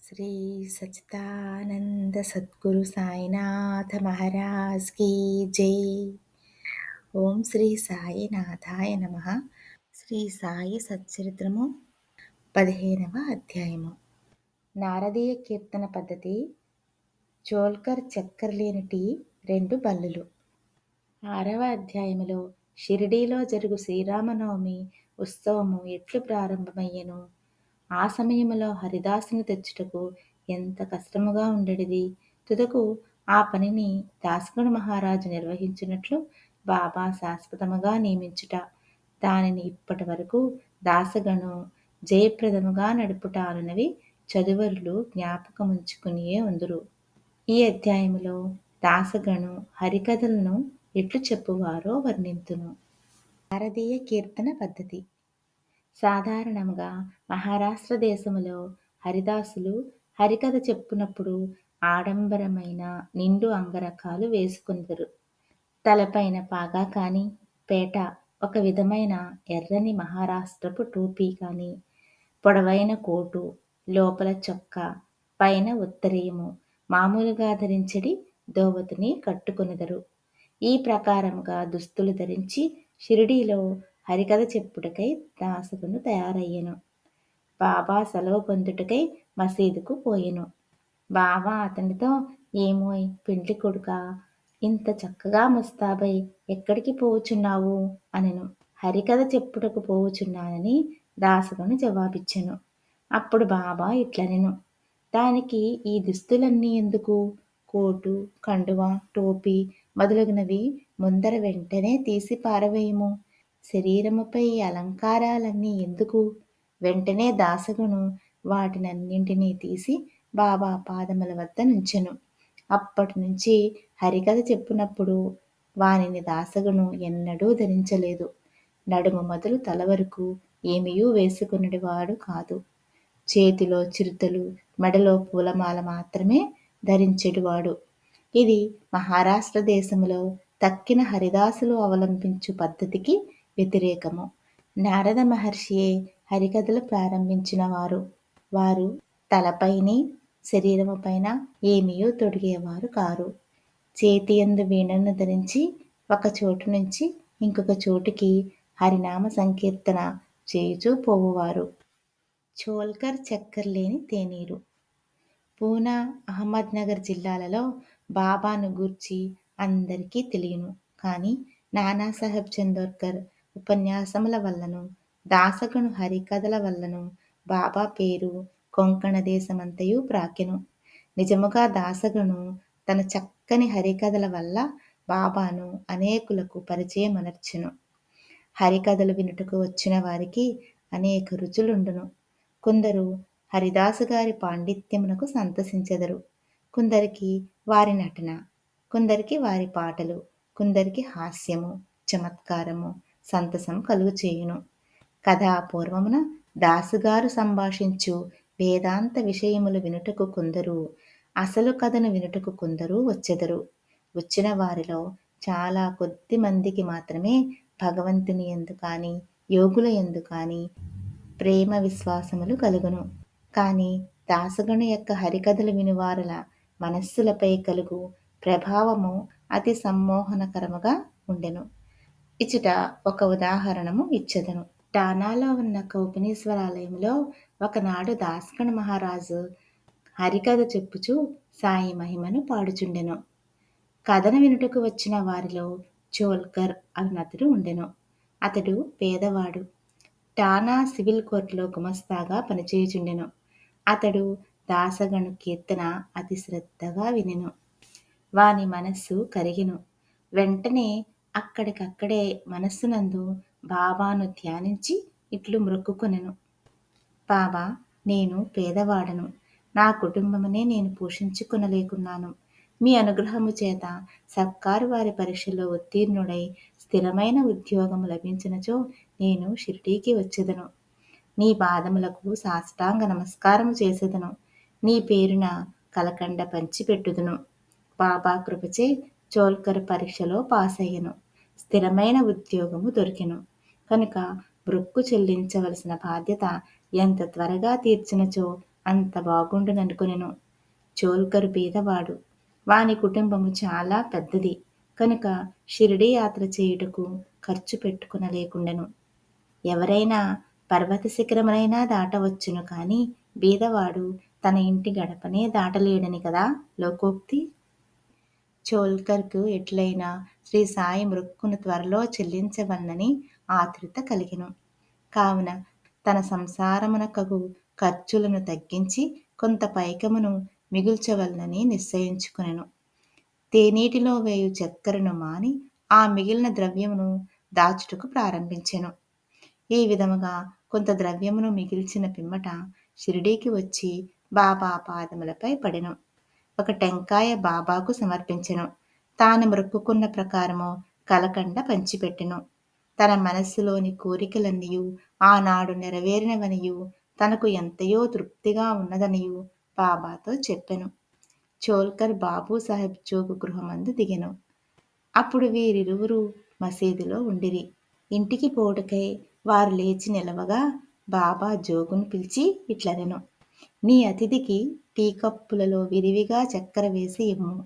Shri Sachchidananda Sadhguru Sainath Maharaj key జై. ఓం శ్రీ సాయినాథాయ నమః. శ్రీ సాయి సచ్చరిత్రము 15వ అధ్యాయము. నారదీయ కీర్తన పద్ధతి. చోల్కర్ చక్కెర లేని టీ 2 బల్లులు. 6వ అధ్యాయములో షిరిడీలో జరుగు శ్రీరామనవమి ఉత్సవము ఎట్లు ప్రారంభమయ్యెను. ఆ సమయములో హరిదాసుని తెచ్చుటకు ఎంత కష్టముగా ఉండెడిది. తుదకు ఆ పనిని దాసగను మహారాజు నిర్వహించినట్లు బాబా శాశ్వతముగా నియమించుట, దానిని ఇప్పటి వరకు దాసగను జయప్రదముగా నడుపుట అనునవి చదువరులు జ్ఞాపకముంచుకునియే ఉందురు. ఈ అధ్యాయములో దాసగను హరికథలను ఎట్లు చెప్పువారో వర్ణింతును. భారతీయ కీర్తన పద్ధతి. సాధారణంగా మహారాష్ట్ర దేశములో హరిదాసులు హరికథ చెప్పునప్పుడు ఆడంబరమైన నిండు అంగరకాలు వేసుకొందురు. తలపైన పాగా కాని, పేట ఒక విధమైన ఎర్రని మహారాష్ట్రపు టోపీ కాని, పొడవైన కోటు, లోపల చొక్కా, పైన ఉత్తరీయము, మామూలుగా ధరించెడి దోవతిని కట్టుకొనెదరు. ఈ ప్రకారముగా దుస్తులు ధరించి షిరిడీలో హరికథ చెప్పుటకై దాసగను తయారయ్యెను. బాబా సెలవు పొందుటకై మసీదుకు పోయెను. బాబా అతనితో, ఏమోయ్ పెండ్లి కొడుకా, ఇంత చక్కగా ముస్తాబై ఎక్కడికి పోవుచున్నావు అనెను. హరికథ చెప్పుటకు పోవుచున్నానని దాసగను జవాబిచ్చెను. అప్పుడు బాబా ఇట్లనెను, దానికి ఈ దుస్తులన్నీ ఎందుకు? కోటు, కండువా, టోపీ మొదలగునవి ముందర వెంటనే తీసి పారవేయుము. శరీరముపై ఈ అలంకారాలన్నీ ఎందుకు? వెంటనే దాసగను వాటినన్నింటినీ తీసి బాబా పాదముల వద్ద నుంచెను. అప్పటి నుంచి హరికథ చెప్పునప్పుడు వానిని దాసగను ఎన్నడూ ధరించలేదు. నడుము మొదలు తల వరకు ఏమియూ వేసుకొనుడివాడు కాదు. చేతిలో చిరుతలు, మెడలో పూలమాల మాత్రమే ధరించెడివాడు. ఇది మహారాష్ట్ర దేశములో తక్కిన హరిదాసులు అవలంబించు పద్ధతికి వ్యతిరేకము. నారద మహర్షియే హరికథలు ప్రారంభించినవారు. వారు తలపైని, శరీరము పైన ఏమియూ తొడిగేవారు కారు. చేతియందు వీణను ధరించి ఒక చోటు నుంచి ఇంకొక చోటుకి హరినామ సంకీర్తన చేయుచూ పోవువారు. చోల్కర్ చక్కెర లేని తేనీరు. పూనా, అహ్మద్నగర్ జిల్లాలలో బాబాను గూర్చి అందరికీ తెలియను. కానీ నానాసాహెబ్ చందోర్కర్ ఉపన్యాసముల వల్లను, దాసగను హరికథల వల్లను బాబా పేరు కొంకణ దేశమంతయు ప్రాకెను. నిజముగా దాసగను తన చక్కని హరికథల వల్ల బాబాను అనేకులకు పరిచయమనర్చెను. హరికథలు వినుటకు వచ్చిన వారికి అనేక రుచులుండును. కొందరు హరిదాసు గారి పాండిత్యమునకు సంతసించెదరు. కొందరికి వారి నటన, కొందరికి వారి పాటలు, కొందరికి హాస్యము, చమత్కారము, సంతసం కలుగచేయును. కథాపూర్వమున దాసుగారు సంభాషించు వేదాంత విషయములు వినుటకు కొందరు, అసలు కథను వినుటకు కొందరు వచ్చెదరు. వచ్చిన వారిలో చాలా కొద్ది మందికి మాత్రమే భగవంతుని యందు కాని, యోగుల యందు కాని ప్రేమ విశ్వాసములు కలుగును. కాని దాసగను యొక్క హరికథలు వినువారల మనస్సులపై కలుగు ప్రభావము అతి సమ్మోహనకరముగా ఉండెను. ఇచ్చట ఒక ఉదాహరణము ఇచ్చెదను. టానాలో ఉన్న కౌపినీశ్వరాలయంలో ఒకనాడు దాసగను మహారాజు హరికథ చెప్పుచూ సాయి మహిమను పాడుచుండెను. కథను వినుటకు వచ్చిన వారిలో చోల్కర్ అన్నతడు ఉండెను. అతడు పేదవాడు. టానా సివిల్ కోర్టులో గుమస్తాగా పనిచేయుచుండెను. అతడు దాసగను కీర్తన అతి శ్రద్ధగా వినెను. వాని మనస్సు కరిగెను. వెంటనే అక్కడికక్కడే మనస్సునందు బాబాను ధ్యానించి ఇట్లు మ్రొక్కుకొనెను. బాబా, నేను పేదవాడను. నా కుటుంబమునే నేను పోషించుకొనలేకున్నాను. మీ అనుగ్రహము చేత సర్కారు వారి పరీక్షలో ఉత్తీర్ణుడై స్థిరమైన ఉద్యోగము లభించినచో నేను షిరిడీకి వచ్చెదను. నీ పాదములకు సాష్టాంగ నమస్కారము చేసెదను. నీ పేరున కలకండ పంచిపెట్టుదును. బాబా కృపచే చోల్కర్ పరీక్షలో పాసయ్యెను. స్థిరమైన ఉద్యోగము దొరికెను. కనుక మొక్కు చెల్లించవలసిన బాధ్యత ఎంత త్వరగా తీర్చినచో అంత బాగుండుననుకొనెను. చోల్కరు బీదవాడు. వాని కుటుంబము చాలా పెద్దది. కనుక షిరిడీ యాత్ర చేయుటకు ఖర్చు పెట్టుకొనలేకుండెను. ఎవరైనా పర్వత శిఖరమునైనా దాటవచ్చును కాని బీదవాడు తన ఇంటి గడపనే దాటలేడని కదా లోకోక్తి. చోల్కర్కు ఎట్లైనా శ్రీ సాయి మృక్కును త్వరలో చెల్లించవలనని ఆతృత కలిగెను. కావున తన సంసారమునకగు ఖర్చులను తగ్గించి కొంత పైకమును మిగుల్చవలనని నిశ్చయించుకొనెను. తేనీటిలో వేయు చక్కెరను మాని ఆ మిగిలిన ద్రవ్యమును దాచుటకు ప్రారంభించెను. ఈ విధముగా కొంత ద్రవ్యమును మిగిల్చిన పిమ్మట షిరిడీకి వచ్చి బాబా పాదములపై పడెను. ఒక టెంకాయ బాబాకు సమర్పించెను. తాను మొక్కుకున్న ప్రకారము కలకండ పంచిపెట్టెను. తన మనస్సులోని కోరికలన్నీయు ఆనాడు నెరవేరినవనియు తనకు ఎంతయో తృప్తిగా ఉన్నదనియు బాబాతో చెప్పెను. చోల్కర్ బాబూ సాహెబ్ జోగు గృహమందు దిగెను. అప్పుడు వీరిరువురు మసీదులో ఉండిరి. ఇంటికి పోవుటకై వారు లేచి నిలవగా బాబా జోగును పిలిచి ఇట్లనెను. నీ అతిథికి టీ కప్పులలో విరివిగా చక్కెర వేసి ఇమ్ము.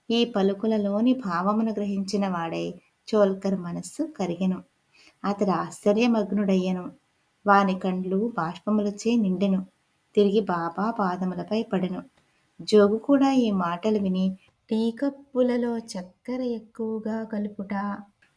ఈ పలుకులలోని భావమును గ్రహించిన వాడై చోల్కర్ మనస్సు కరిగెను. అతడు ఆశ్చర్యమగ్నుడయ్యెను. వాని కండ్లు బాష్పములచే నిండెను. తిరిగి బాబా పాదములపై పడెను. జోగు కూడా ఈ మాటలు విని టీ కప్పులలో చక్కెర ఎక్కువగా కలుపుట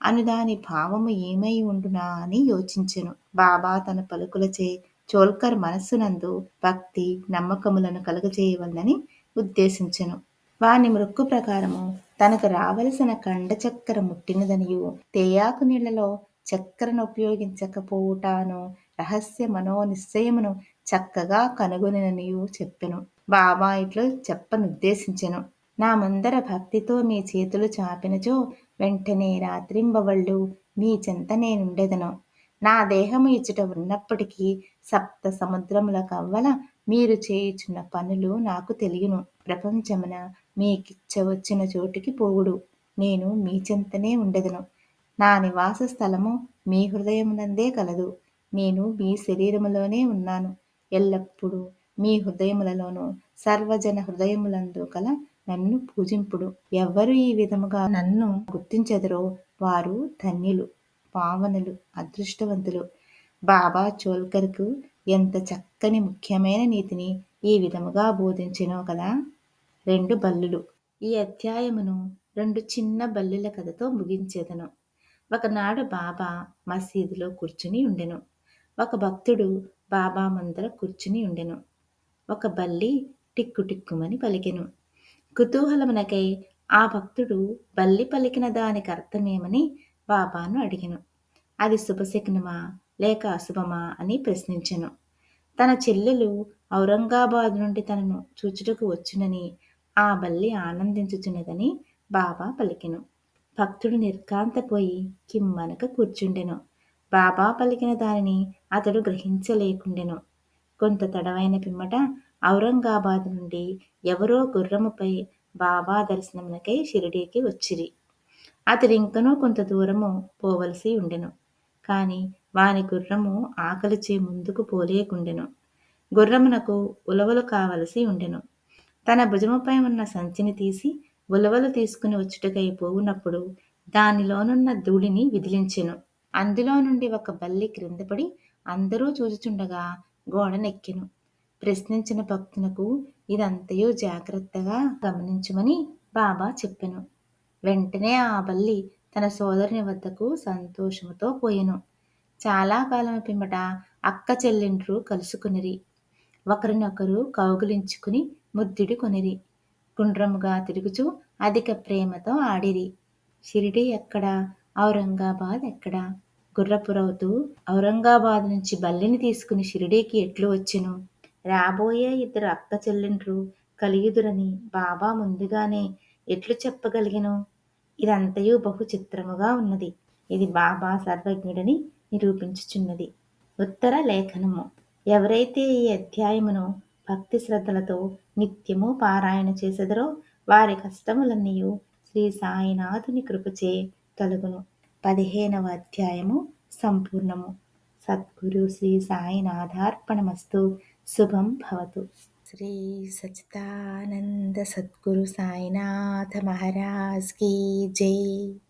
అనుదాని భావము ఏమై ఉండునా అని యోచించెను. బాబా తన పలుకులచే చోల్కర్ మనస్సునందు భక్తి నమ్మకములను కలుగజేయవలనని ఉద్దేశించెను. వాని మృక్కు ప్రకారము తనకు రావలసిన కండ చక్కెర ముట్టినదనియు తేయాకు నీళ్లలో చక్కెరను ఉపయోగించకపోవుటాను రహస్య మనోనిశ్చయమును చక్కగా కనుగొననియు చెప్పెను. బాబా ఇట్లు చెప్పనుద్దేశించెను. నా ముందర భక్తితో మీ చేతులు చాపినచో వెంటనే రాత్రింబవళ్ళు మీ చెంత నేనుండెదను. నా దేహము ఇచ్చుట ఉన్నప్పటికీ సప్త సముద్రముల కవ్వల మీరు చేయుచున్న పనులు నాకు తెలియను. ప్రపంచమున మీకిచ్చ వచ్చిన చోటికి పోవుడు. నేను మీ చెంతనే ఉండెదను. నా నివాస స్థలము మీ హృదయమునందే కలదు. నేను మీ శరీరములోనే ఉన్నాను. ఎల్లప్పుడూ మీ హృదయములలోనూ సర్వజన హృదయములందు కల నన్ను పూజింపుడు. ఎవ్వరు ఈ విధముగా నన్ను గుర్తించెదరో వారు ధన్యులు, పావనులు, అదృష్టవంతులు. బాబా చోల్కర్కు ఎంత చక్కని ముఖ్యమైన నీతిని ఈ విధముగా బోధించెనో కదా. 2 బల్లులు. ఈ అధ్యాయమును 2 చిన్న బల్లుల కథతో ముగించెదను. ఒకనాడు బాబా మసీదులో కూర్చుని ఉండెను. ఒక భక్తుడు బాబా ముందర కూర్చుని ఉండెను. ఒక బల్లి టిక్కు టిక్కుమని పలికెను. కుతూహలమునకై ఆ భక్తుడు బల్లి పలికిన దానికి అర్థమేమని బాబాను అడిగెను. అది శుభశకునమా లేక అశుభమా అని ప్రశ్నించెను. తన చెల్లెలు ఔరంగాబాద్ నుండి తనను చూచుటకు వచ్చునని ఆ బల్లి ఆనందించుచున్నదని బాబా పలికెను. భక్తుడు నిర్ఘాంతపోయి కిమ్మనక కూర్చుండెను. బాబా పలికిన దానిని అతడు గ్రహించలేకుండెను. కొంత తడవైన పిమ్మట ఔరంగాబాద్ నుండి ఎవరో గుర్రముపై బాబా దర్శనమునకై షిరిడీకి వచ్చిరి. అతడింకనూ కొంత దూరము పోవలసి ఉండెను. కాని వాని గుర్రము ఆకలిచే ముందుకు పోలేకుండెను. గుర్రమునకు ఉలవలు కావలసి ఉండెను. తన భుజముపై ఉన్న సంచిని తీసి ఉలవలు తీసుకుని వచ్చుటకై పోవునప్పుడు దానిలోనున్న ధూళిని విదిలించెను. అందులో నుండి ఒక బల్లి క్రిందపడి అందరూ చూచుచుండగా గోడనెక్కెను. ప్రశ్నించిన భక్తునకు ఇదంతయు జాగ్రత్తగా గమనించుమని బాబా చెప్పెను. వెంటనే ఆ బల్లి తన సోదరుని వద్దకు సంతోషముతో పోయెను. చాలా కాలము పిమ్మట అక్క చెల్లెండ్రు కలుసుకొనిరి. ఒకరినొకరు కౌగిలించుకుని ముద్దుడి కొనిరి. గుండ్రముగా తిరుగుచూ అధిక ప్రేమతో ఆడిరి. షిరిడీ ఎక్కడా, ఔరంగాబాద్ ఎక్కడా? గుర్రపు రౌతు ఔరంగాబాద్ నుంచి బల్లిని తీసుకుని షిరిడీకి ఎట్లు వచ్చెను? రాబోయే 2 అక్క చెల్లెండ్రు కలియుదురని బాబా ముందుగానే ఎట్లు చెప్పగలిగెను? ఇదంతయు బహు చిత్రముగా ఉన్నది. ఇది బాబా సర్వజ్ఞుడని నిరూపించుచున్నది. ఉత్తర లేఖనము. ఎవరైతే ఈ అధ్యాయమును భక్తి శ్రద్ధలతో నిత్యము పారాయణ చేసెదరో వారి కష్టములన్నీయు శ్రీ సాయినాథుని కృపచే తొలగును. 15వ అధ్యాయము సంపూర్ణము. సద్గురు శ్రీ సాయినాథార్పణమస్తు. శుభం భవతు. శ్రీ సచ్చిదానంద సద్గురు సాయినాథ మహారాజ్ కీ జై.